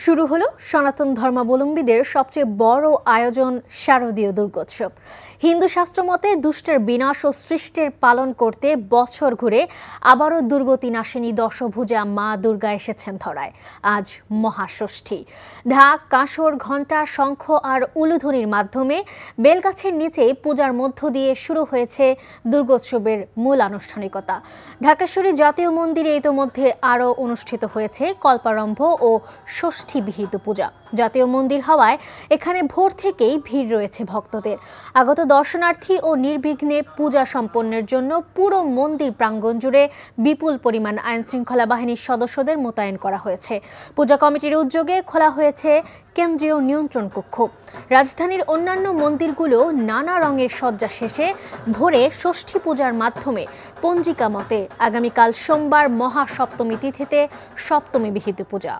শুরু হলো সনাতন ধর্মাবলম্বীদের সবচেয়ে বড় আয়োজন শারদীয় দুর্গোৎসব। হিন্দু শাস্ত্র মতে দুষ্টের বিনাশ ও সৃষ্টির পালন করতে বছর ঘুরে আবারও দুর্গতি নাশিনী দশভুজা মা দুর্গা এসেছেন ধরায়। আজ মহাষষ্ঠী। ঢাক, কাঁসর, ঘণ্টা, শঙ্খ আর উলুধ্বনির মাধ্যমে বেলগাছের নিচে পূজার মধ্য দিয়ে শুরু হয়েছে দুর্গোৎসবের মূল আনুষ্ঠানিকতা। ঢাকেশ্বরী জাতীয় মন্দিরে ইতোমধ্যে আরও অনুষ্ঠিত হয়েছে কল্পারম্ভ ও ষষ্ঠী বিহিত পূজা। জাতীয় মন্দির হওয়ায় এখানে ভোর থেকেই ভিড় রয়েছে ভক্তদের। আগত দর্শনার্থী ও নির্বিঘ্নে পূজা সম্পন্নের জন্য পুরো মন্দির প্রাঙ্গণ জুড়ে বিপুল পরিমাণ আইনশৃঙ্খলা বাহিনীর সদস্যদের মোতায়েন করা হয়েছে। পূজা কমিটির উদ্যোগে খোলা হয়েছে কেন্দ্রীয় নিয়ন্ত্রণ কক্ষ। রাজধানীর অন্যান্য মন্দিরগুলো নানা রঙের সজ্জা শেষে ভোরে ষষ্ঠী পূজার মাধ্যমে পঞ্জিকা মতে আগামীকাল সোমবার মহাসপ্তমী তিথিতে সপ্তমী বিহিত পূজা।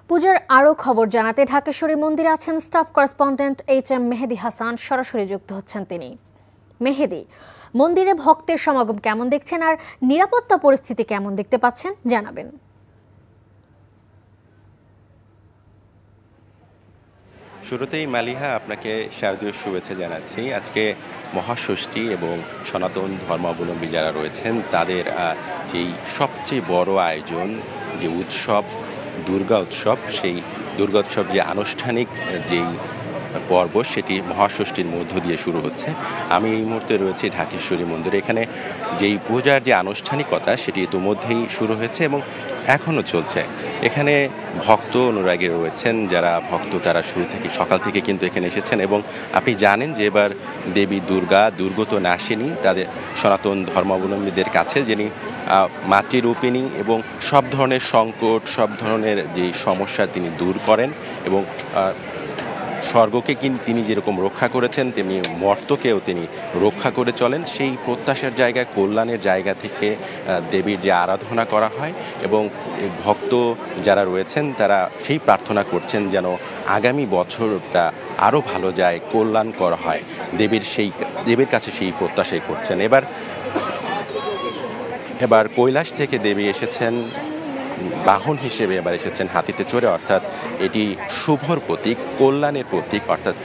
পূজার আরও খবর জানাতে ঢাকেশ্বরী মন্দিরে আছেন staff correspondent HM Mehedi Hasan. সরাসরি যুক্ত হচ্ছেন তিনি। মেহেদি, মন্দিরে ভক্তের সমাগম কেমন দেখছেন আর নিরাপত্তা পরিস্থিতি কেমন দেখতে পাচ্ছেন জানাবেন। শুরুতেই মালিহা, আপনাকে শারদীয় শুভেচ্ছা জানাচ্ছি। আজকে মহাষষ্ঠী এবং সনাতন ধর্মাবলম্বী যারা রয়েছেন তাদের যেই সবচেয়ে বড় আয়োজন, যে উৎসব দুর্গা উৎসব, সেই দুর্গা উৎসব যে আনুষ্ঠানিক যেই পর্ব সেটি মহাষষ্ঠীর মধ্য দিয়ে শুরু হচ্ছে। আমি এই মুহূর্তে রয়েছি ঢাকেশ্বরী মন্দিরে। এখানে যেই পূজার যে আনুষ্ঠানিকতা সেটি ইতিমধ্যেই শুরু হয়েছে এবং এখনও চলছে। এখানে ভক্ত অনুরাগী রয়েছেন, যারা ভক্ত তারা শুরু থেকে সকাল থেকে কিন্তু এখানে এসেছেন এবং আপনি জানেন যে এবার দেবী দুর্গা দুর্গত নাশিনী, তাদের সনাতন ধর্মাবলম্বীদের কাছে যিনি মাতৃরূপিণী এবং সব ধরনের সংকট, সব ধরনের যে সমস্যা তিনি দূর করেন এবং স্বর্গকে তিনি যেরকম রক্ষা করেছেন তেমনি মর্তকেও তিনি রক্ষা করে চলেন। সেই প্রত্যাশার জায়গায়, কল্যাণের জায়গা থেকে দেবীর যে আরাধনা করা হয় এবং ভক্ত যারা রয়েছেন তারা সেই প্রার্থনা করছেন যেন আগামী বছরটা আরও ভালো যায়, কল্যাণ করা হয়। দেবীর কাছে সেই প্রত্যাশাই করছেন। এবার কৈলাস থেকে দেবী এসেছেন বাহন হিসেবে, এবার এসেছেন হাতিতে চড়ে, অর্থাৎ এটি শুভর প্রতীক, কল্যাণের প্রতীক। অর্থাৎ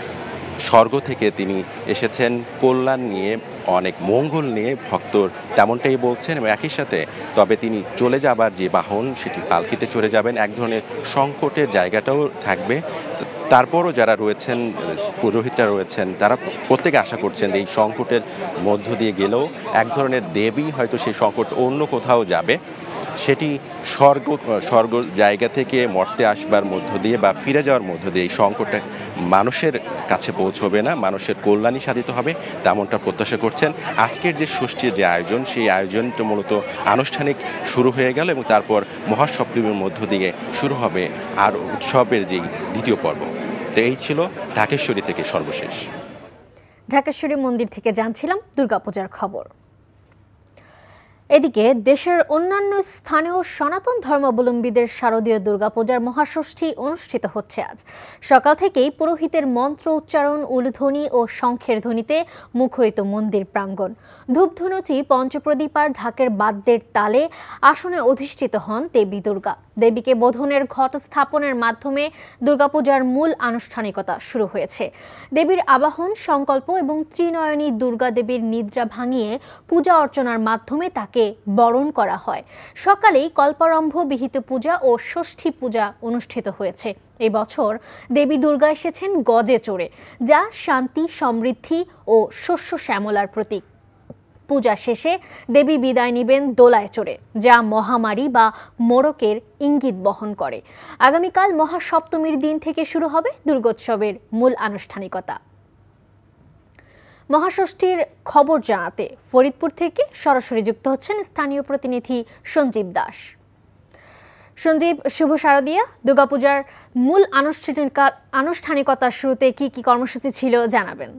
স্বর্গ থেকে তিনি এসেছেন কল্যাণ নিয়ে, অনেক মঙ্গল নিয়ে, ভক্তর তেমনটাই বলছেন। এবং একই সাথে তবে তিনি চলে যাবার যে বাহন সেটি পালকিতে চড়ে যাবেন। এক ধরনের সংকটের জায়গাটাও থাকবে। তারপরও যারা রয়েছেন, পুরোহিতরা রয়েছেন, তারা প্রত্যেকে আশা করছেন এই সংকটের মধ্য দিয়ে গেলেও এক ধরনের দেবী হয়তো সেই সংকট অন্য কোথাও যাবে, সেটি স্বর্গ জায়গা থেকে মর্তে আসবার মধ্য দিয়ে বা ফিরে যাওয়ার মধ্য দিয়ে এই সংকটটা মানুষের কাছে পৌঁছবে না, মানুষের কল্যাণই সাধিত হবে, তেমনটা প্রত্যাশা করছেন। আজকের যে ষষ্ঠীর যে আয়োজন, সেই আয়োজনটা মূলত আনুষ্ঠানিক শুরু হয়ে গেল এবং তারপর মহাসপ্তমীর মধ্য দিয়ে শুরু হবে আর উৎসবের যে দ্বিতীয় পর্ব। তো এই ছিল ঢাকেশ্বরী থেকে সর্বশেষ। ঢাকেশ্বরী মন্দির থেকে জানছিলাম দুর্গাপূজার খবর। এদিকে দেশের অন্যান্য স্থানেও সনাতন ধর্মাবলম্বীদের শারদীয় দুর্গাপূজার মহাষষ্ঠী অনুষ্ঠিত হচ্ছে। আজ সকাল থেকেই পুরোহিতের মন্ত্র উচ্চারণ, উলুধ্বনি ও শঙ্খের ধ্বনিতে মুখরিত মন্দির প্রাঙ্গণ। ধূপধুনুচি, পঞ্চপ্রদীপ আর ঢাকের বাদ্যের তালে আসনে অধিষ্ঠিত হন দেবী দুর্গা। দেবীকে বোধনের ঘট স্থাপনের মাধ্যমে দুর্গাপূজার মূল আনুষ্ঠানিকতা শুরু হয়েছে। দেবীর আবাহন, সংকল্প এবং ত্রিনয়নী দুর্গা দেবীর নিদ্রা ভাঙিয়ে পূজা অর্চনার মাধ্যমে তাকে বরণ করা হয়। সকালেই কল্পারম্ভ বিহিত পূজা ও ষষ্ঠী পূজা অনুষ্ঠিত হয়েছে। এই বছর দেবী দুর্গা এসেছেন গজে চড়ে, যা শান্তি, সমৃদ্ধি ও শস্য শ্যামলার প্রতীক। পূজা শেষে দেবী বিদায় নেবেন দোলায় চড়ে, যা মহামারী বা মোড়কের ইঙ্গিত বহন করে। আগামীকাল মহাসপ্তমীর দিন থেকে শুরু হবে দুর্গোৎসবের মূল আনুষ্ঠানিকতা। মহাষষ্ঠীর খবর জানাতে ফরিদপুর থেকে সরাসরি যুক্ত হচ্ছেন স্থানীয় প্রতিনিধি সঞ্জীব দাস। সঞ্জীব, শুভ শারদীয়া। দুর্গাপূজার মূল আনুষ্ঠানিকতার শুরুতে কি কি কর্মসূচি ছিল জানাবেন।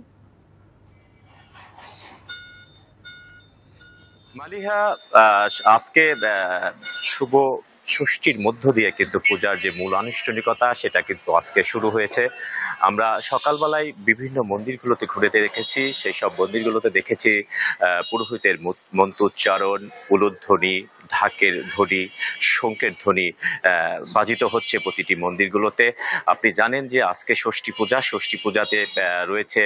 মালিহা, আজকে শুভ ষষ্ঠীর মধ্য দিয়ে কিন্তু পূজার যে মূল আনুষ্ঠানিকতা সেটা কিন্তু আজকে শুরু হয়েছে। আমরা সকালবেলায় বিভিন্ন মন্দিরগুলোতে ঘুরে দেখেছি, সেই সব মন্দিরগুলোতে দেখেছি পুরোহিতের মন্ত্রোচ্চারণ, উলুধ্বনি, ঢাকের ধ্বনি, শঙ্খের ধ্বনি বাজিত হচ্ছে প্রতিটি মন্দিরগুলোতে। আপনি জানেন যে আজকে ষষ্ঠী পূজাতে রয়েছে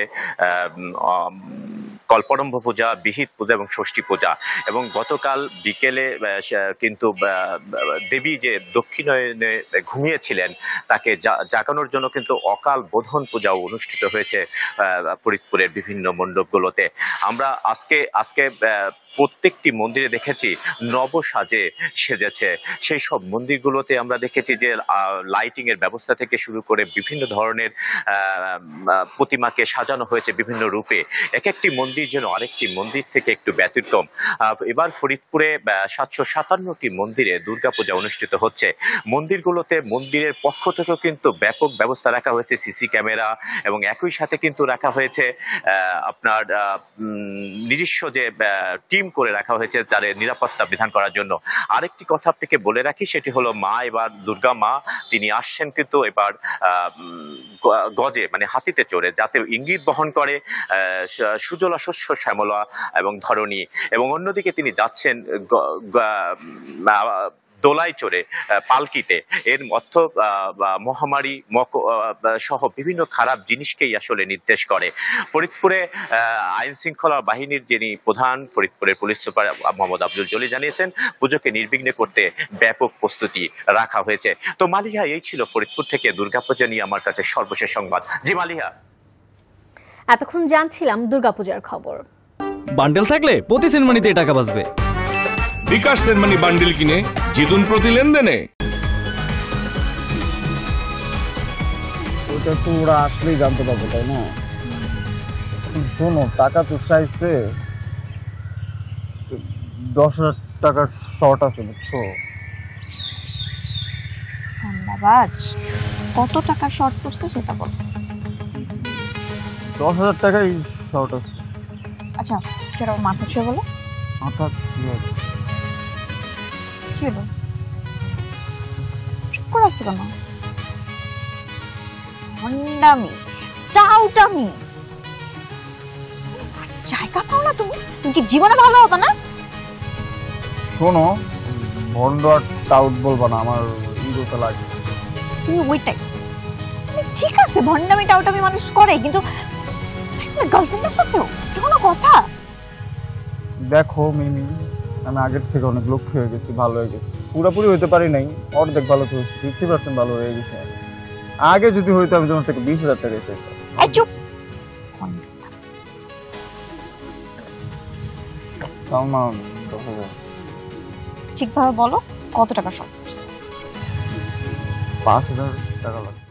কল্পরম্ভ পূজা, বিহিত পূজা এবং ষষ্ঠী পূজা। এবং গতকাল বিকেলে কিন্তু দেবী যে দক্ষিণায়নে ঘুমিয়েছিলেন তাকে জাগানোর জন্য কিন্তু অকাল বোধন পূজাও অনুষ্ঠিত হয়েছে ফরিদপুরের বিভিন্ন মণ্ডপগুলোতে। আমরা আজকে প্রত্যেকটি মন্দিরে দেখেছি নবসাজে সেজেছে। সেই সব মন্দিরগুলোতে আমরা দেখেছি যে লাইটিং এর ব্যবস্থা থেকে শুরু করে বিভিন্ন ধরনের প্রতিমাকে সাজানো হয়েছে বিভিন্ন রূপে। এক একটি মন্দির যেন আরেকটি মন্দির থেকে একটু ব্যতিক্রম। এবার ফরিদপুরে 757টি মন্দিরে দুর্গাপূজা অনুষ্ঠিত হচ্ছে। মন্দিরগুলোতে মন্দিরের পক্ষ থেকেও কিন্তু ব্যাপক ব্যবস্থা রাখা হয়েছে, সিসি ক্যামেরা, এবং একই সাথে কিন্তু রাখা হয়েছে আপনার নিজস্ব যে টিম করে রাখা হয়েছে তার নিরাপত্তা বিধান করার জন্য। আরেকটি কথা আপনাকে বলে রাখি, সেটি হলো মা এবার দুর্গা মা তিনি আসছেন কিন্তু এবার গজে মানে হাতিতে চড়ে, যাতে ইঙ্গিত বহন করে সুজলা শস্য শ্যামলা এবং ধরণী। এবং অন্যদিকে তিনি যাচ্ছেন দোলায় চড়ে, পালকিতে। এর অর্থ মহামারী সহ বিভিন্ন খারাপ জিনিসকেই আসলে নির্দেশ করে। ফরিদপুরে আইন শৃঙ্খলা বাহিনীর যিনি প্রধান, ফরিদপুরের পুলিশ সুপার মোহাম্মদ আব্দুল জলিল জানিয়েছেন পুজোকে নির্বিঘ্নে করতে ব্যাপক প্রস্তুতি রাখা হয়েছে। তো মালিহা, এই ছিল ফরিদপুর থেকে দুর্গাপূজা নিয়ে আমার কাছে সর্বশেষ সংবাদ। জি মালিহা। এতক্ষণ জানছিলাম দুর্গাপূজার খবর। বান্ডেল থাকলে প্রতি সেনমানিতে টাকা বাঁচবে। বিকাশ সেনমানি বান্ডেল কিনে জিতুন প্রতি লেনদেনে। ওটা তো ওরা আসলেই জানতে পারবো, তাই না? শোনো, টাকা তো চাইছে, 10,000 টাকার শর্ট আছে, বুঝছো? ধন্যবাদ। কত টাকা শর্ট পড়ছে সেটা বল। 10,000 টাকাই শর্ট আছে। আচ্ছা, সেটা মাথা ছুঁয়ে বলো। মাথা কি হলো? চুপ করে আসছো কেন? হন্ডামি, টাউটামি, জায়গা পাও না তুমি? তুমি কি জীবনে ভালো হবে না? শোনো, ভন্ড আর টাউট বলবা না, আমার ইগোতে লাগে। তুমি ওইটাই ঠিক আছে, ভন্ডামি টাউটামি মানুষ করে, কিন্তু গার্লফ্রেন্ডের সাথেও কোনো কথা। দেখো মিমি, আমি আগের থেকে অনেক লক্ষ্য হয়ে গেছি, ভালো হয়ে গেছি। পুরোপুরি হইতে পারি নাই, অর্ধেক ভালো তো হয়েছে, 50% ভালো হয়ে গেছে। আগে যদি হইতো আমি তোমার থেকে 20,000 টাকা চাইতাম। চুপ। ঠিকভাবে বলো, কত টাকা শর্ট পড়ছে? 5,000 টাকা লাগবে।